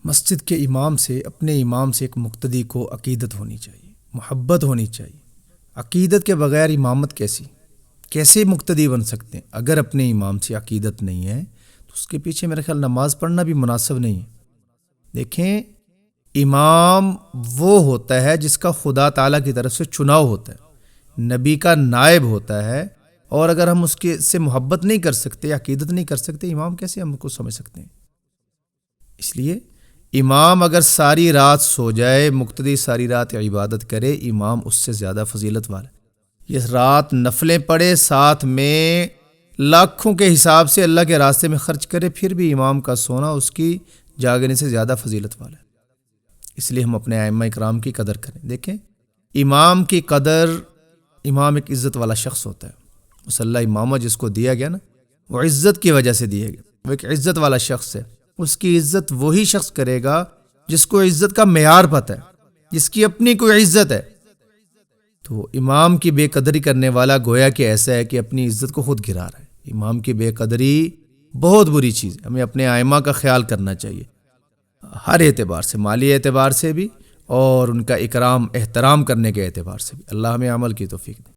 مسجد کے امام سے، اپنے امام سے ایک مقتدی کو عقیدت ہونی چاہیے، محبت ہونی چاہیے۔ عقیدت کے بغیر امامت کیسے مقتدی بن سکتے ہیں؟ اگر اپنے امام سے عقیدت نہیں ہے تو اس کے پیچھے میرے خیال نماز پڑھنا بھی مناسب نہیں ہے۔ دیکھیں، امام وہ ہوتا ہے جس کا خدا تعالیٰ کی طرف سے چناؤ ہوتا ہے، نبی کا نائب ہوتا ہے، اور اگر ہم اس کے سے محبت نہیں کر سکتے، عقیدت نہیں کر سکتے، امام کیسے ہم کو سمجھ سکتے ہیں؟ اس لیے امام اگر ساری رات سو جائے، مقتدی ساری رات عبادت کرے، امام اس سے زیادہ فضیلت والا ہے۔ یہ رات نفلیں پڑھے، ساتھ میں لاکھوں کے حساب سے اللہ کے راستے میں خرچ کرے، پھر بھی امام کا سونا اس کی جاگنے سے زیادہ فضیلت والا ہے۔ اس لیے ہم اپنے ائمہ اکرام کی قدر کریں۔ دیکھیں، امام کی قدر، امام ایک عزت والا شخص ہوتا ہے۔ مسلح امامہ جس کو دیا گیا نا، وہ عزت کی وجہ سے دیا گیا، وہ ایک عزت والا شخص ہے۔ اس کی عزت وہی شخص کرے گا جس کو عزت کا معیار پتہ ہے، جس کی اپنی کوئی عزت ہے۔ تو امام کی بے قدری کرنے والا گویا کہ ایسا ہے کہ اپنی عزت کو خود گرا رہا ہے۔ امام کی بے قدری بہت بری چیز ہے، ہمیں اپنے ائمہ کا خیال کرنا چاہیے، ہر اعتبار سے، مالی اعتبار سے بھی اور ان کا احترام کرنے کے اعتبار سے بھی۔ اللہ ہمیں عمل کی توفیق دے۔